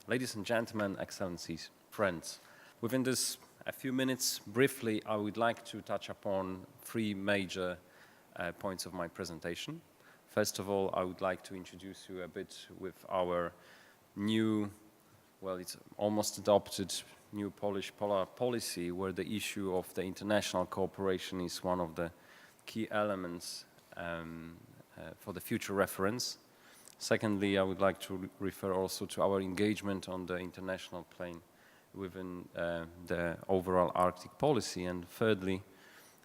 Ladies and gentlemen, excellencies, friends, within this a few minutes, briefly, I would like to touch upon three major points of my presentation. First of all, I would like to introduce you a bit with our new, well, it's almost adopted new Polish polar policy, where the issue of the international cooperation is one of the key elements for the future reference. Secondly, I would like to refer also to our engagement on the international plane within the overall Arctic policy. And thirdly,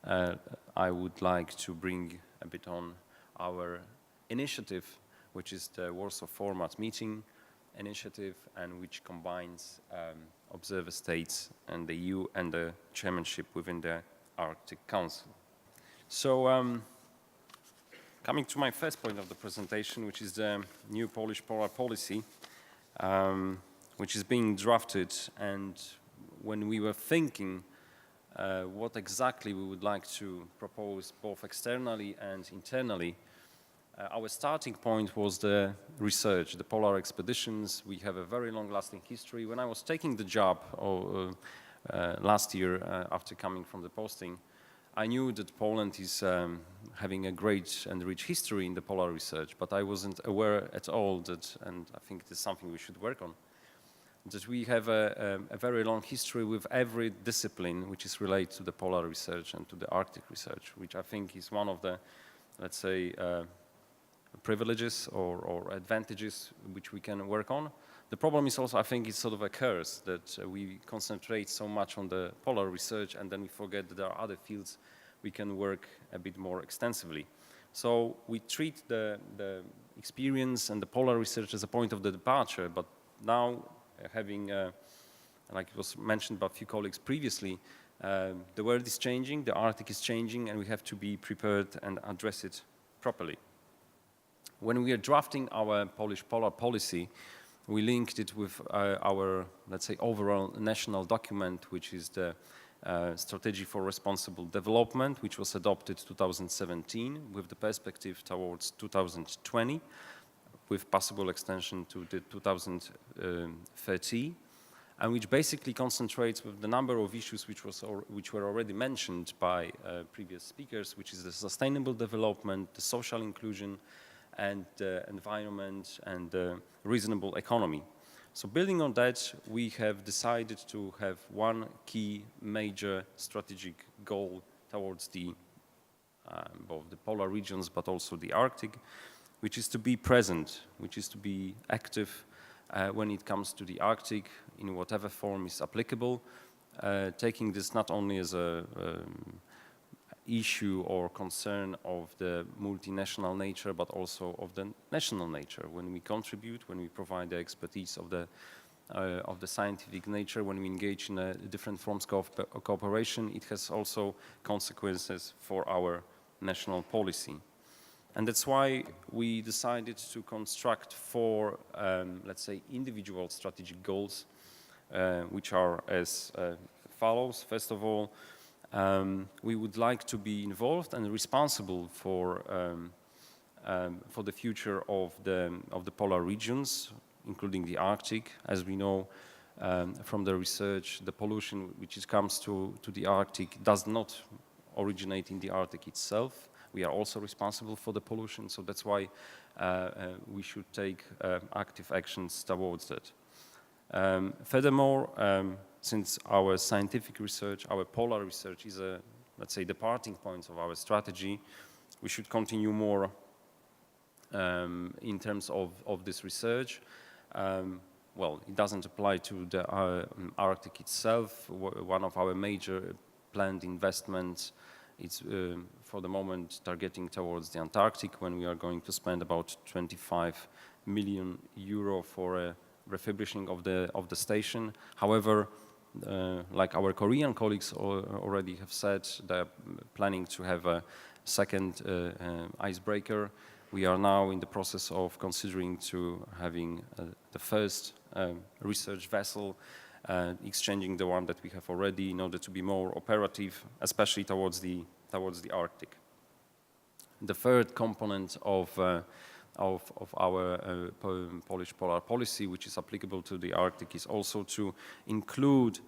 I would like to bring a bit on our initiative, which is the Warsaw Format Meeting initiative, and which combines observer states and the EU and the chairmanship within the Arctic Council. So, coming to my first point of the presentation, which is the new Polish polar policy, which is being drafted, and when we were thinking what exactly we would like to propose both externally and internally, our starting point was the research, the polar expeditions. We have a very long-lasting history. When I was taking the job last year after coming from the posting, I knew that Poland is having a great and rich history in the polar research, but I wasn't aware at all that, and I think it is something we should work on, that we have a very long history with every discipline which is related to the polar research and to the Arctic research, which I think is one of the, let's say, privileges or advantages which we can work on. The problem is also, I think, it's sort of a curse that we concentrate so much on the polar research and then we forget that there are other fields we can work a bit more extensively. So we treat the experience and the polar research as a point of the departure, but now having, like it was mentioned by a few colleagues previously, the world is changing, the Arctic is changing, and we have to be prepared and address it properly. When we are drafting our Polish polar policy, we linked it with our, let's say, overall national document, which is the Strategy for Responsible Development, which was adopted 2017 with the perspective towards 2020, with possible extension to the 2030, and which basically concentrates with the number of issues which were already mentioned by previous speakers, which is the sustainable development, the social inclusion, and the environment and the reasonable economy. So building on that, we have decided to have one key major strategic goal towards the both the polar regions but also the Arctic, which is to be present, which is to be active when it comes to the Arctic in whatever form is applicable, taking this not only as a issue or concern of the multinational nature, but also of the national nature. When we contribute, when we provide the expertise of the scientific nature, when we engage in different forms of cooperation, it has also consequences for our national policy. And that's why we decided to construct four, let's say, individual strategic goals, which are as follows. First of all, we would like to be involved and responsible for the future of the polar regions, including the Arctic. As we know from the research, the pollution which comes to the Arctic does not originate in the Arctic itself. We are also responsible for the pollution, so that's why we should take active actions towards that. Furthermore, since our scientific research, our polar research is let's say, departing points of our strategy, we should continue more in terms of this research. Well, it doesn't apply to the Arctic itself. One of our major planned investments is for the moment targeting towards the Antarctic, when we are going to spend about 25 million euro for refurbishing of the station. However, like our Korean colleagues already have said, they're planning to have a second icebreaker. We are now in the process of considering to having the first research vessel, exchanging the one that we have already in order to be more operative, especially towards the Arctic. The third component of of our Polish polar policy, which is applicable to the Arctic, is also to include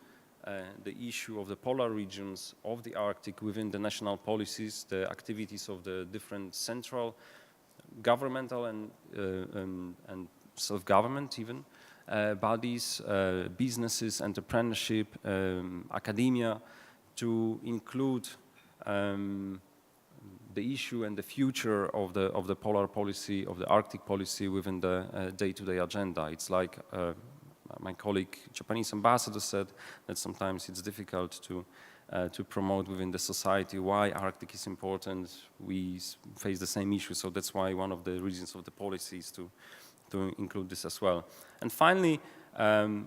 the issue of the polar regions of the Arctic within the national policies, the activities of the different central governmental and self-government even bodies, businesses, entrepreneurship, academia, to include the issue and the future of the polar policy, of the Arctic policy within the day-to-day agenda. It's like my colleague, Japanese ambassador, said that sometimes it's difficult to promote within the society why Arctic is important. We face the same issue, so that's why one of the reasons of the policy is to include this as well. And finally,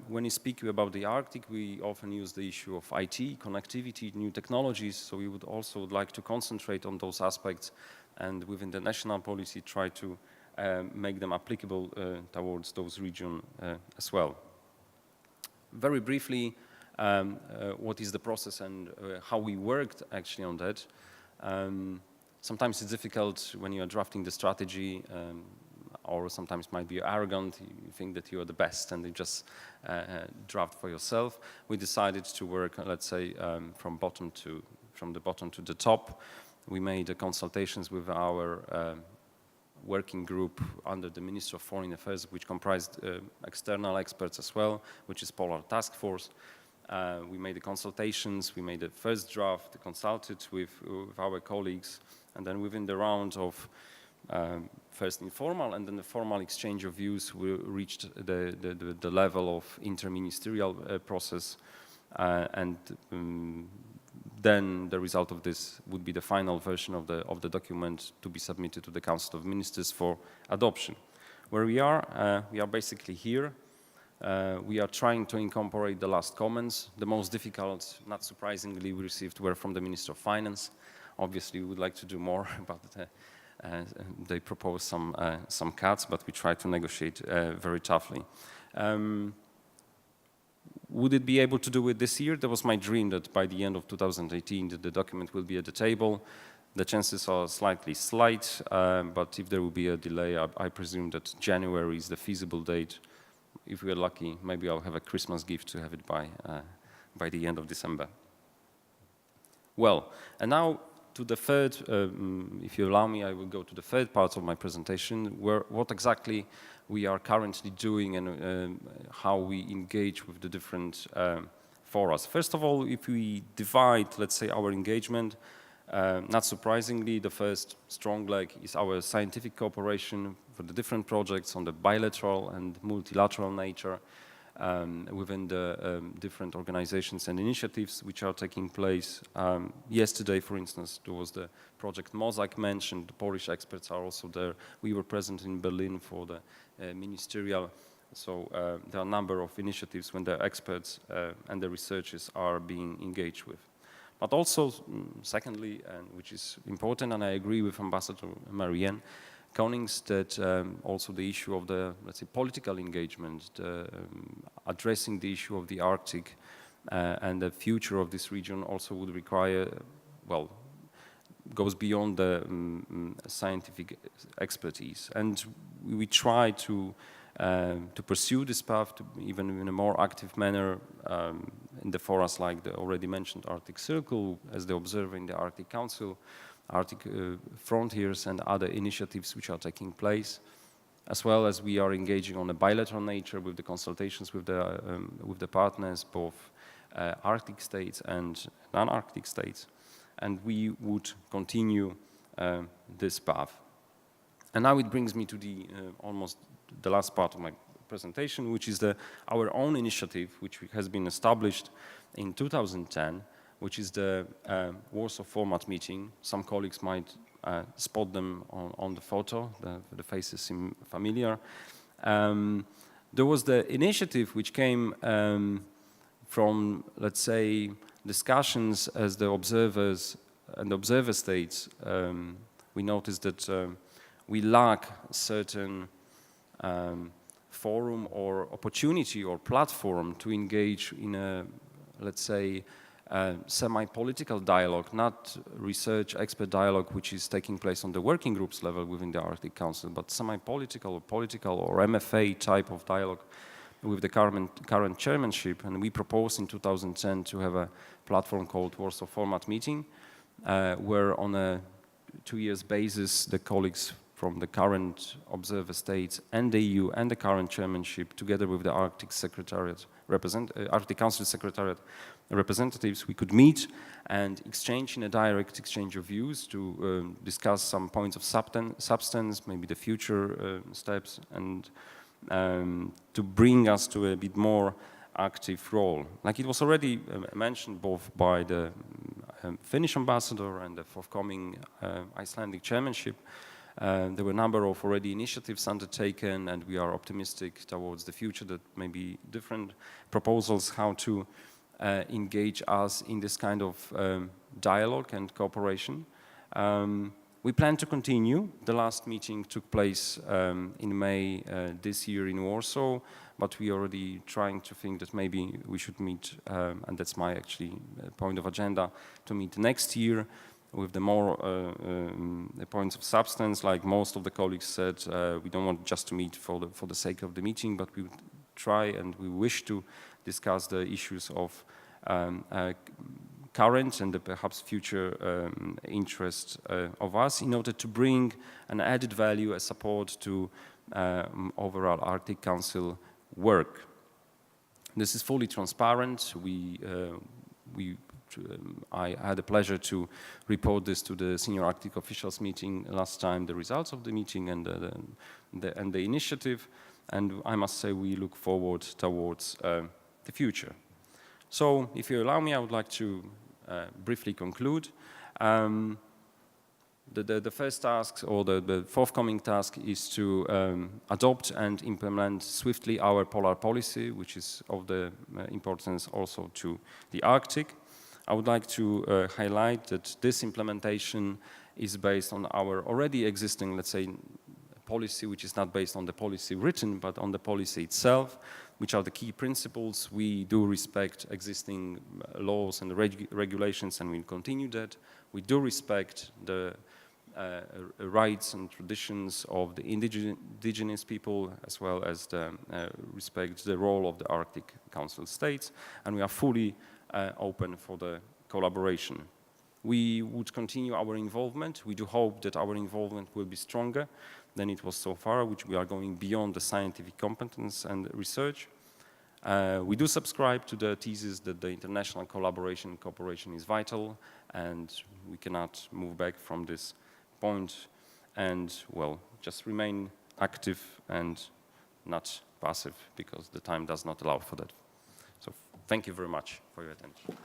when you speak about the Arctic, we often use the issue of IT, connectivity, new technologies, so we would also like to concentrate on those aspects and within the national policy try to make them applicable towards those regions as well. Very briefly, what is the process and how we worked actually on that. Sometimes it's difficult when you are drafting the strategy, or sometimes might be arrogant, you think that you are the best and you just draft for yourself. We decided to work, let's say, from the bottom to the top. We made consultations with our working group under the Ministry of Foreign Affairs, which comprised external experts as well, which is Polar Task Force. We made the consultations, we made the first draft, consulted with our colleagues, and then within the round of first informal and then the formal exchange of views, we reached the level of interministerial process, and then the result of this would be the final version of the document to be submitted to the Council of Ministers for adoption. Where we are basically here. We are trying to incorporate the last comments. The most difficult, not surprisingly, we received were from the Minister of Finance. Obviously, we would like to do more, but they propose some cuts, but we try to negotiate very toughly. Would it be able to do it this year? That was my dream, that by the end of 2018 the document will be at the table. The chances are slightly slight, but if there will be a delay, I presume that January is the feasible date. If we are lucky, maybe I'll have a Christmas gift to have it by the end of December. Well, and now to the third, if you allow me, I will go to the third part of my presentation, what exactly we are currently doing and how we engage with the different forums. First of all, if we divide, let's say, our engagement, not surprisingly, the first strong leg is our scientific cooperation for the different projects on the bilateral and multilateral nature within the different organizations and initiatives which are taking place. Yesterday, for instance, there was the project Mosaic mentioned. The Polish experts are also there. We were present in Berlin for the ministerial. So there are a number of initiatives when the experts and the researchers are being engaged with. But also, secondly, and which is important, and I agree with Ambassador Marianne Konings, that also the issue of the, let's say, political engagement, addressing the issue of the Arctic and the future of this region also would require, well, goes beyond the scientific expertise. And we try to pursue this path even in a more active manner in the forums like the already mentioned Arctic Circle, as the observer in the Arctic Council, Arctic Frontiers, and other initiatives which are taking place, as well as we are engaging on a bilateral nature with the consultations with the partners, both Arctic states and non-Arctic states, and we would continue this path. And now it brings me to the almost the last part of my presentation, which is our own initiative, which has been established in 2010, which is the Warsaw Format Meeting. Some colleagues might spot them on the photo. The faces seem familiar. There was the initiative which came from, let's say, discussions as the observers and observer states. We noticed that we lack certain forum or opportunity or platform to engage in a, let's say, semi-political dialogue, not research expert dialogue, which is taking place on the working groups level within the Arctic Council, but semi-political, political or MFA type of dialogue with the current chairmanship. And we proposed in 2010 to have a platform called Warsaw Format Meeting, where on a 2 years basis, the colleagues from the current observer states and the EU and the current chairmanship, together with the Arctic Secretariat, Arctic Council Secretariat representatives, we could meet and exchange in a direct exchange of views to discuss some points of substance, maybe the future steps, and to bring us to a bit more active role. Like it was already mentioned both by the Finnish ambassador and the forthcoming Icelandic chairmanship, there were a number of already initiatives undertaken, and we are optimistic towards the future that maybe different proposals how to engage us in this kind of dialogue and cooperation. We plan to continue. The last meeting took place in May this year in Warsaw, but we are already trying to think that maybe we should meet, and that's my actually point of agenda, to meet next year with the more points of substance. Like most of the colleagues said, we don't want just to meet for the sake of the meeting, but we would try and we wish to discuss the issues of current and the perhaps future interest of us in order to bring an added value as support to overall Arctic Council work. This is fully transparent. I had the pleasure to report this to the senior Arctic officials meeting last time, the results of the meeting and the initiative, and I must say we look forward towards the future. So, if you allow me, I would like to briefly conclude. The first task, or the forthcoming task, is to adopt and implement swiftly our polar policy, which is of the importance also to the Arctic. I would like to highlight that this implementation is based on our already existing, let's say, policy, which is not based on the policy written, but on the policy itself, which are the key principles. We do respect existing laws and regulations, and we'll continue that. We do respect the rights and traditions of the indigenous people, as well as respect the role of the Arctic Council states, and we are fully open for the collaboration. We would continue our involvement. We do hope that our involvement will be stronger than it was so far, which we are going beyond the scientific competence and research. We do subscribe to the thesis that the international collaboration and cooperation is vital, and we cannot move back from this point, and, well, just remain active and not passive, because the time does not allow for that. So thank you very much for your attention.